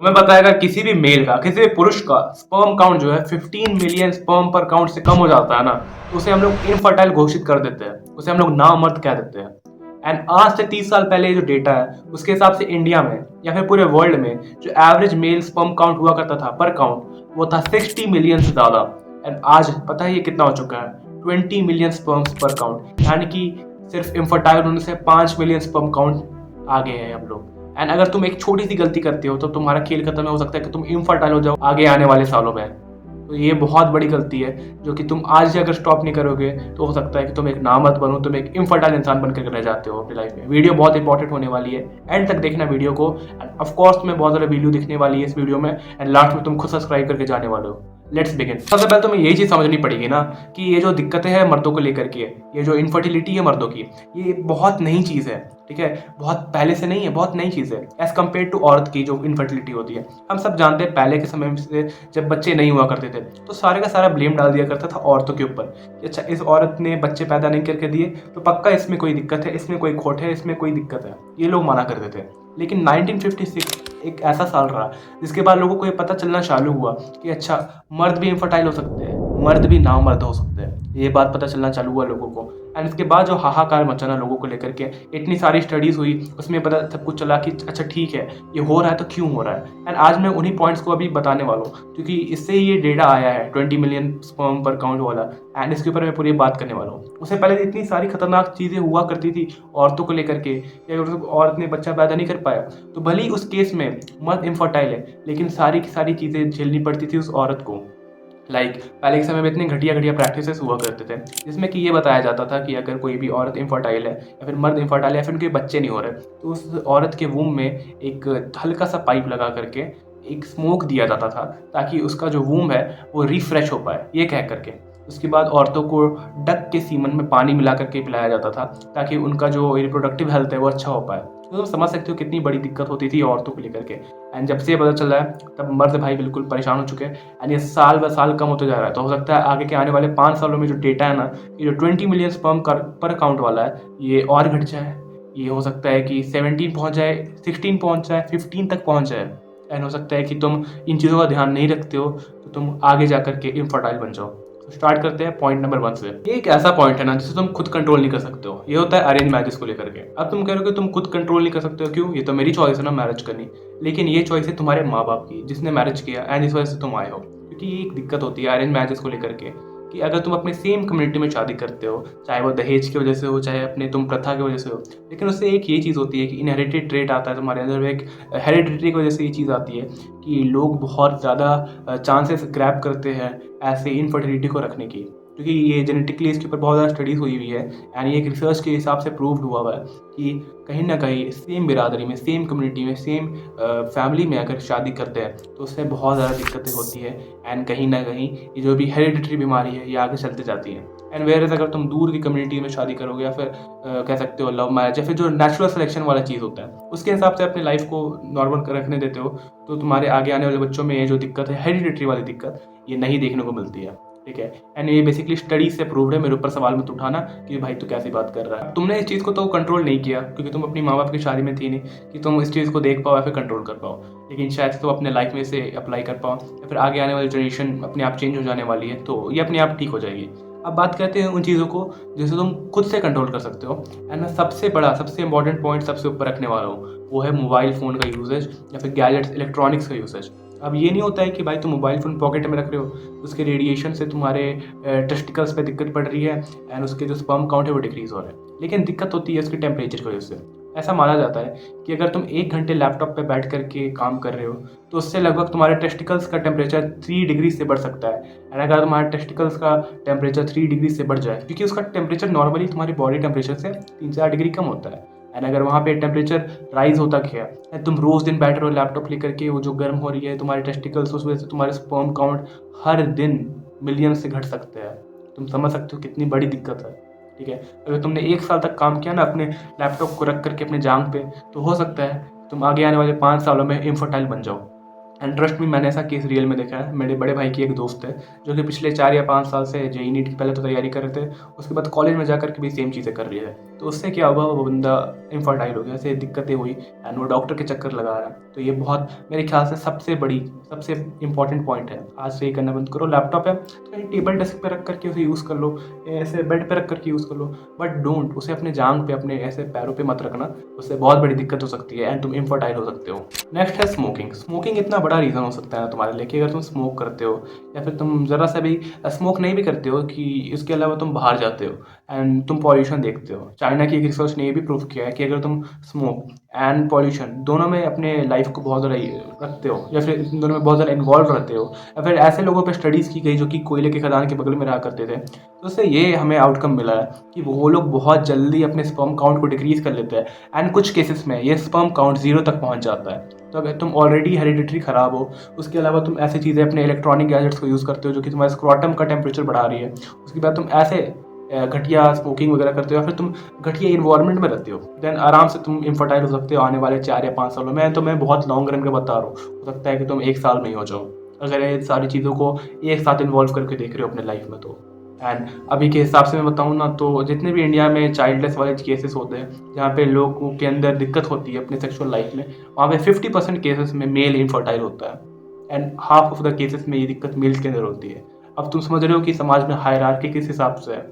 तुम्हें पता है किसी भी मेल का, किसी भी पुरुष का स्पर्म काउंट जो है 15 मिलियन स्पर्म पर काउंट से कम हो जाता है ना, तो उसे हम लोग इनफर्टाइल घोषित कर देते हैं, उसे हम लोग नामर्द कह देते हैं। एंड आज से 30 साल पहले जो डेटा है उसके हिसाब से इंडिया में या फिर पूरे वर्ल्ड में जो एवरेज मेल स्पर्म काउंट हुआ करता था पर काउंट, वो था 60 मिलियन से ज्यादा। एंड आज पता है ये कितना हो चुका है? 20 मिलियन स्पर्म्स पर काउंट, यानी कि सिर्फ इनफर्टाइल होने से 5 मिलियन स्पर्म काउंट आगे हैं हम लोग। एंड अगर तुम एक छोटी सी गलती करते हो तो तुम्हारा खेल खत्म हो सकता है कि तुम इनफर्टाइल हो जाओ आगे आने वाले सालों में। तो ये बहुत बड़ी गलती है जो कि तुम आज ही अगर स्टॉप नहीं करोगे तो हो सकता है कि तुम एक नामर्द बनो, तुम एक इनफर्टाइल इंसान बनकर रह जाते हो अपनी लाइफ में। वीडियो बहुत इंपॉर्टेंट होने वाली है, एंड तक देखना वीडियो को। एंड ऑफ कोर्स तुम्हें बहुत ज़्यादा वीडियो दिखने वाली है इस वीडियो में, एंड लास्ट में तुम खुद सब्सक्राइब करके जाने वाले हो। Let's begin. सबसे पहले तुम्हें यही चीज समझनी पड़ेगी ना कि ये जो दिक्कतें हैं मर्दों को लेकर के, ये जो इनफर्टिलिटी है मर्दों की, ये बहुत नई चीज है। ठीक है, बहुत पहले से नहीं है, बहुत नई चीज है एज कम्पेयर टू औरत की जो इनफर्टिलिटी होती है। हम सब जानते हैं पहले के समय से जब बच्चे नहीं हुआ करते थे तो सारे का सारा ब्लेम डाल दिया करता था औरतों के ऊपर कि अच्छा इस औरत ने बच्चे पैदा नहीं करके दिए तो पक्का इसमें कोई दिक्कत है, इसमें कोई खोट है, इसमें कोई दिक्कत है, ये लोग माना करते थे। लेकिन 1956 एक ऐसा साल रहा जिसके बाद लोगों को ये पता चलना चालू हुआ कि अच्छा मर्द भी इनफर्टाइल हो सकते हैं, मर्द भी नामर्द हो सकते हैं। ये बात पता चलना चालू हुआ लोगों को। एंड इसके बाद जो हाहाकार मचाना लोगों को लेकर के, इतनी सारी स्टडीज हुई, उसमें पता सब कुछ चला कि अच्छा ठीक है ये हो रहा है तो क्यों हो रहा है। एंड आज मैं उन्हीं पॉइंट्स को अभी बताने वाला हूँ क्योंकि इससे ये डेटा आया है 20 मिलियन स्पर्म पर काउंट वाला। एंड इसके ऊपर मैं पूरी बात करने वाला हूँ। उससे पहले इतनी सारी खतरनाक चीज़ें हुआ करती थी औरतों को लेकर के, कि अगर औरत ने बच्चा पैदा नहीं कर पाया तो भले ही उस केस में मर्द इनफर्टाइल है लेकिन सारी की सारी चीज़ें झेलनी पड़ती थी उस औरत को। पहले के समय में इतने घटिया घटिया प्रैक्टिसेस हुआ करते थे जिसमें कि ये बताया जाता था कि अगर कोई भी औरत इनफर्टाइल है या फिर मर्द इनफर्टाइल है या फिर उनके बच्चे नहीं हो रहे तो उस औरत के वूम में एक हल्का सा पाइप लगा करके एक स्मोक दिया जाता था ताकि उसका जो वूम है वो रिफ्रेश हो पाए, ये कह करके। उसके बाद औरतों को डक के सीमन में पानी मिला करके पिलाया जाता था ताकि उनका जो रिप्रोडक्टिव हेल्थ है वो अच्छा हो पाए। तो तुम समझ सकते हो कितनी बड़ी दिक्कत होती थी औरतों को लेकर के। एंड जब से ये पता चल रहा है तब मर्द भाई बिल्कुल परेशान हो चुके हैं। एंड ये साल ब साल कम होते जा रहा है। तो हो सकता है आगे के आने वाले 5 सालों में जो डेटा है ना, ये जो 20 मिलियन स्पर्म पर काउंट वाला है ये और घट जाए। ये हो सकता है कि 17 पहुंच जाए, 16 पहुंच जाए, 15 तक पहुंच जाए। एंड हो सकता है कि तुम इन चीज़ों का ध्यान नहीं रखते हो तो तुम आगे जा करके इनफर्टाइल बन जाओ। तो स्टार्ट करते हैं पॉइंट नंबर 1 से। ये एक ऐसा पॉइंट है ना जिसे तुम खुद कंट्रोल नहीं कर सकते हो। ये होता है अरेंज मैरिज को लेकर के। अब तुम कह रहे हो कि तुम खुद कंट्रोल नहीं कर सकते हो, क्यों? ये तो मेरी चॉइस है ना मैरिज करनी। लेकिन ये चॉइस है तुम्हारे माँ बाप की जिसने मैरिज किया एंड इस वजह से तुम आए हो। क्योंकि ये एक दिक्कत होती है अरेंज मैरिज को लेकर के कि अगर तुम अपने सेम कम्युनिटी में शादी करते हो, चाहे वो दहेज की वजह से हो चाहे अपने तुम प्रथा की वजह से हो, लेकिन उससे एक ये चीज़ होती है कि इनहेरिटेड ट्रेट आता है तुम्हारे अंदर। एक हेरिडिटी की वजह से ये चीज़ आती है कि लोग बहुत ज़्यादा चांसेस ग्रैब करते हैं ऐसे इनफर्टिलिटी को रखने की, क्योंकि ये जेनेटिकली इसके ऊपर बहुत ज़्यादा स्टडीज़ हुई हुई है। एंड ये एक रिसर्च के हिसाब से प्रूव्ड हुआ हुआ है कि कहीं ना कहीं सेम बिरादरी में, सेम कम्युनिटी में, सेम फैमिली में अगर शादी करते हैं तो उससे बहुत ज़्यादा दिक्कतें होती है। एंड कहीं ना कहीं ये जो भी हेरिडिटरी बीमारी है ये आगे चलते जाती है। एंड वेयर अगर तुम दूर की कम्युनिटी में शादी करोगे या फिर कह सकते हो लव मैरिज या फिर जो नेचुरल सिलेक्शन वाला चीज़ होता है उसके हिसाब से अपने लाइफ को नॉर्मल रखने देते हो तो तुम्हारे आगे आने वाले बच्चों में ये जो दिक्कत है हेरिडिटरी वाली दिक्कत ये नहीं देखने को मिलती है। ठीक है, एंड ये बेसिकली स्टडीज से प्रूव्ड है। मेरे ऊपर सवाल मत उठाना कि भाई तू कैसी बात कर रहा है। तुमने इस चीज़ को तो कंट्रोल नहीं किया क्योंकि तुम अपनी माँ बाप की शादी में थी नहीं कि तुम इस चीज़ को देख पाओ या फिर कंट्रोल कर पाओ, लेकिन शायद तुम अपने लाइफ में इसे अप्लाई कर पाओ या फिर आगे आने वाली जनरेशन अपने आप चेंज हो जाने वाली है तो ये अपने आप ठीक हो जाएगी। अब बात करते हैं उन चीज़ों को जिसे तुम खुद से कंट्रोल कर सकते हो। एंड मैं सबसे बड़ा, सबसे इंपॉर्टेंट पॉइंट सबसे ऊपर रखने वाला हूँ, वो है मोबाइल फ़ोन का यूजेज या फिर गैजेट्स, इलेक्ट्रॉनिक्स का यूसेज। अब ये नहीं होता है कि भाई तुम मोबाइल फ़ोन पॉकेट में रख रहे हो, उसके रेडिएशन से तुम्हारे टेस्टिकल्स पे दिक्कत पड़ रही है एंड उसके जो स्पर्म काउंट है वो डिक्रीज़ हो रहा है। लेकिन दिक्कत होती है उसके टेम्परेचर की वजह से। ऐसा माना जाता है कि अगर तुम 1 घंटे लैपटॉप पे बैठ करके काम कर रहे हो तो उससे लगभग तुम्हारे टेस्टिकल्स का टेम्परेचर 3 डिग्री से बढ़ सकता है। एंड अगर तुम्हारे टेस्टिकल्स का टेम्परेचर 3 डिग्री से बढ़ जाए, क्योंकि उसका टेम्परेचर नॉर्मली तुम्हारी बॉडी टेम्परेचर से 3-4 डिग्री कम होता है, एंड अगर वहाँ पे टेम्परेचर राइज होता गया एंड तुम रोज़ दिन बैठ रहे हो लैपटॉप लेकर के, वो जो गर्म हो रही है तुम्हारे टेस्टिकल्स, उस वजह से तुम्हारे स्पर्म काउंट हर दिन मिलियन से घट सकते हैं। तुम समझ सकते हो कितनी बड़ी दिक्कत है। ठीक है, अगर तुमने 1 साल तक काम किया ना अपने लैपटॉप को रख करके अपने जांघ पे, तो हो सकता है तुम आगे आने वाले 5 सालों में इनफर्टाइल बन जाओ। एंड ट्रस्ट में मैंने ऐसा केस रियल में देखा है। मेरे बड़े भाई की एक दोस्त है जो कि पिछले 4 या 5 साल से जेईई नीट की पहले तो तैयारी कर रहे थे, उसके बाद कॉलेज में जाकर के भी सेम चीज़ें कर रही है। तो उससे क्या हुआ, वो बंदा इनफर्टाइल हो गया, ऐसे दिक्कतें हुई एंड वो डॉक्टर के चक्कर लगा रहा है। तो ये बहुत मेरे ख्याल से सबसे इंपॉर्टेंट पॉइंट है। आज से ये करना बंद करो। लैपटॉप है तो कहीं टेबल डेस्क पे रख करके उसे यूज़ कर लो, ऐसे बेड पे रख करके यूज़ कर लो, बट डोंट उसे अपने जांघ पे, अपने ऐसे पैरों पे मत रखना, उससे बहुत बड़ी दिक्कत हो सकती है एंड तुम इनफर्टाइल हो सकते हो। नेक्स्ट है स्मोकिंग। स्मोकिंग इतना बड़ा रीज़न हो सकता है तुम्हारे लिए कि अगर तुम स्मोक करते हो या फिर तुम ज़रा सा भी स्मोक नहीं भी करते हो, कि इसके अलावा तुम बाहर जाते हो एंड तुम पॉल्यूशन देखते हो। चाइना की एक रिसर्च ने ये भी प्रूव किया है कि अगर तुम स्मोक एंड पॉल्यूशन दोनों में अपने लाइफ को बहुत ज़्यादा रखते हो या फिर इन दोनों में बहुत ज़्यादा इन्वॉल्व रहते हो, या फिर ऐसे लोगों पे स्टडीज़ की गई जो कि कोयले के खदान के बगल में रहा करते थे, तो उससे ये हमें आउटकम मिला है कि वो लोग बहुत जल्दी अपने स्पर्म काउंट को डिक्रीज कर लेते हैं एंड कुछ केसेस में ये स्पर्म काउंट 0 तक पहुंच जाता है। तो अगर तुम ऑलरेडी हेरिडिटरी खराब हो, उसके अलावा तुम ऐसी चीज़ें अपने इलेक्ट्रॉनिक गैजेट्स को यूज़ करते हो जो कि तुम्हारे स्क्रॉटम का टेम्परेचर बढ़ा रही है, उसके बाद तुम ऐसे घटिया स्मोकिंग वगैरह करते हो या फिर तुम घटिया इन्वायरमेंट में रहते हो, देन आराम से तुम इनफर्टाइल हो सकते हो आने वाले 4 या 5 सालों में। तो मैं बहुत लॉन्ग रन का बता रहा हूँ, हो सकता है कि तुम 1 साल में ही हो जाओ अगर ये सारी चीज़ों को एक साथ इन्वॉल्व करके देख रहे हो अपने लाइफ में। तो एंड अभी के हिसाब से मैं बताऊँ ना, तो जितने भी इंडिया में चाइल्डलेस वाले केसेस होते हैं जहाँ पे लोगों के अंदर दिक्कत होती है अपने सेक्सुअल लाइफ में, वहाँ पे 50% केसेस में मेल इनफर्टाइल होता है and half of the cases में ये दिक्कत मेल्स के अंदर होती है। अब तुम समझ रहे हो कि समाज में हायरार्की किस हिसाब से है।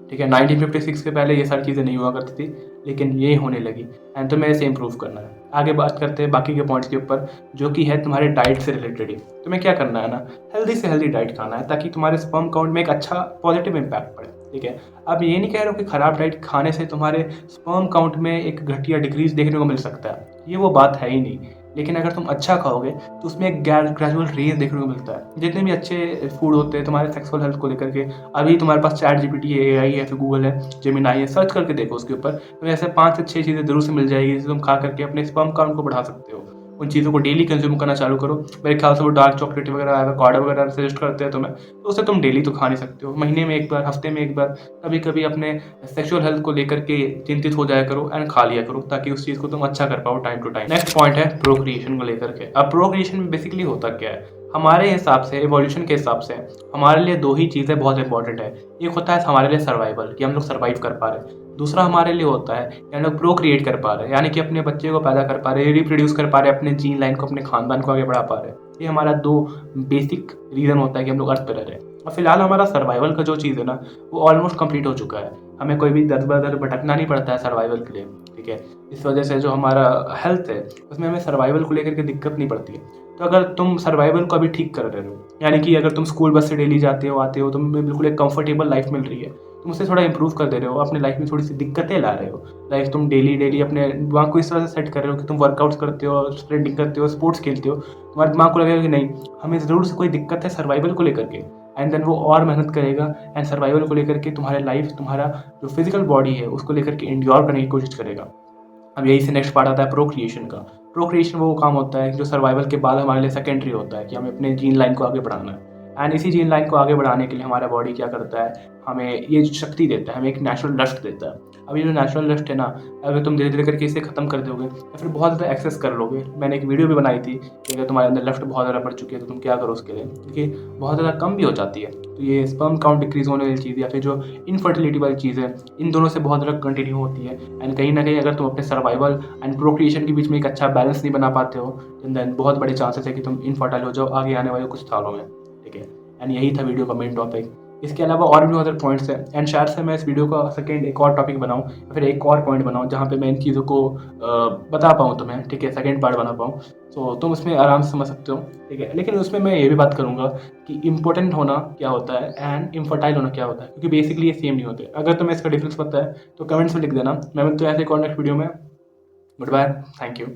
ठीक है, 1956 के पहले ये सारी चीज़ें नहीं हुआ करती थी, लेकिन ये होने लगी एंड तुम्हें इसे इम्प्रूव करना है। आगे बात करते हैं बाकी के पॉइंट्स के ऊपर, जो कि है तुम्हारे डाइट से रिलेटेड ही। तुम्हें क्या करना है ना, हेल्दी से हेल्दी डाइट खाना है ताकि तुम्हारे स्पर्म काउंट में एक अच्छा पॉजिटिव इम्पैक्ट पड़े। ठीक है, अब ये नहीं कह रहा हूँ कि खराब डाइट खाने से तुम्हारे स्पर्म काउंट में एक घटिया डिक्रीज देखने को मिल सकता है, ये वो बात है ही नहीं। लेकिन अगर तुम अच्छा खाओगे तो उसमें एक ग्रेजुअल रेज देखने को मिलता है। जितने भी अच्छे फूड होते हैं तुम्हारे सेक्सुअल हेल्थ को लेकर के, अभी तुम्हारे पास चैट जीपीटी है, एआई है, फिर गूगल है, जेमिनाई है, सर्च करके देखो उसके ऊपर, तो ऐसे 5 से 6 चीज़ें जरूर से मिल जाएगी जिसे तुम खा करके अपने स्पर्म काउंट को बढ़ा सकते हो। उन चीज़ों को डेली कंज्यूम करना चालू करो। मेरे ख्याल से वो डार्क चॉकलेट वगैरह, एवोकाडो वगैरह सजेस्ट करते हैं तुम्हें, तो उसे तुम डेली तो खा नहीं सकते हो, महीने में एक बार, हफ्ते में एक बार, कभी कभी अपने सेक्सुअल हेल्थ को लेकर के चिंतित हो जाया करो एंड खा लिया करो ताकि उस चीज़ को तुम अच्छा कर पाओ time to time. Next point है प्रोक्रिएशन को लेकर के। अब प्रोक्रिएशन में बेसिकली होता क्या है, हमारे हिसाब से, एवोल्यूशन के हिसाब से हमारे लिए 2 ही चीज़ें बहुत इंपॉर्टेंट है। एक होता है हमारे लिए सर्वाइवल, कि हम लोग सर्वाइव कर पा रहे हैं। दूसरा हमारे लिए होता है कि हम लोग प्रोक्रिएट कर पा रहे हैं, यानी कि अपने बच्चे को पैदा कर पा रहे हैं, रिप्रोड्यूस कर पा रहे हैं, अपने जीन लाइन को, अपने खानदान को आगे बढ़ा पा रहे हैं। ये हमारा 2 बेसिक रीज़न होता है कि हम लोग अर्थ पे रह रहे हैं। और फिलहाल हमारा सर्वाइवल का जो चीज़ है ना, वो ऑलमोस्ट कंप्लीट हो चुका है। हमें कोई भी दर बदर भटकना नहीं पड़ता है सर्वाइवल के लिए। ठीक है, इस वजह से जो हमारा हेल्थ है उसमें हमें सर्वाइवल को लेकर के दिक्कत नहीं पड़ती है। तो अगर तुम सर्वाइवल को अभी ठीक कर रहे हो, यानी कि अगर तुम स्कूल बस से डेली जाते हो, आते हो, तुम्हें बिल्कुल एक कंफर्टेबल लाइफ मिल रही है, तुम उसे थोड़ा इंप्रूव कर दे रहे हो, अपने लाइफ में थोड़ी सी दिक्कतें ला रहे हो, लाइक तुम डेली अपने दिमाग को इस तरह से सेट कर रहे हो कि तुम वर्कआउट्स करते हो, स्प्रिंटिंग करते हो, स्पोर्ट्स खेलते हो, तुम्हारे दिमाग को लगेगा कि नहीं, हमें ज़रूर से कोई दिक्कत है सर्वाइवल को लेकर के, एंड देन वो और मेहनत करेगा एंड सर्वाइवल को लेकर के तुम्हारे लाइफ, तुम्हारा जो फिजिकल बॉडी है उसको लेकर के इंड्योर करने की कोशिश करेगा। अब यही से नेक्स्ट पार्ट आता है प्रोक्रिएशन का। प्रोक्रिएशन वो काम होता है जो सर्वाइवल के बाद हमारे लिए सेकेंडरी होता है, कि हमें अपने जीन लाइन को आगे बढ़ाना है। एंड इसी जीन लाइन को आगे बढ़ाने के लिए हमारा बॉडी क्या करता है, हमें ये शक्ति देता है, हमें एक नेचुरल लस्ट देता है। अब ये जो नेचुरल लस्ट है ना, अगर तुम धीरे धीरे करके इसे खत्म कर दोगे या फिर बहुत ज़्यादा एक्सेस कर लोगे, मैंने एक वीडियो भी बनाई थी कि अगर तुम्हारे अंदर लस्ट बहुत ज़्यादा बढ़ चुकी है तो तुम क्या करो उसके लिए, क्योंकि बहुत ज़्यादा कम भी हो जाती है। तो ये स्पर्म काउंट डिक्रीज होने वाली चीज़ या फिर जो इनफर्टिलिटी वाली चीज़ है, इन दोनों से बहुत ज़्यादा कंटिन्यू होती है। एंड कहीं ना कहीं अगर तुम अपने सर्वाइवल एंड प्रोक्रिएशन के बीच में एक अच्छा बैलेंस नहीं बना पाते हो, देन बहुत बड़े चांसेस है कि तुम इनफर्टाइल हो जाओ आगे आने वाले कुछ सालों में। ठीक है, एंड यही था वीडियो का मेन टॉपिक। इसके अलावा और भी अदर पॉइंट्स हैं एंड शायद से मैं इस वीडियो का सेकंड एक और टॉपिक बनाऊं या फिर एक और पॉइंट बनाऊं जहां पे मैं इन चीज़ों को बता पाऊं तुम्हें। ठीक है, सेकंड पार्ट बना पाऊं, तो तुम उसमें आराम से समझ सकते हो। ठीक है, लेकिन उसमें मैं ये भी बात करूंगा कि इंपॉर्टेंट होना क्या होता है एंड इनफर्टाइल होना क्या होता है, क्योंकि बेसिकली ये सेम नहीं होते। अगर तुम्हें इसका डिफरेंस पता है तो कमेंट्स में लिख देना। मैं मिलता हूं ऐसे कॉन्टेक्ट वीडियो में। Goodbye, thank you.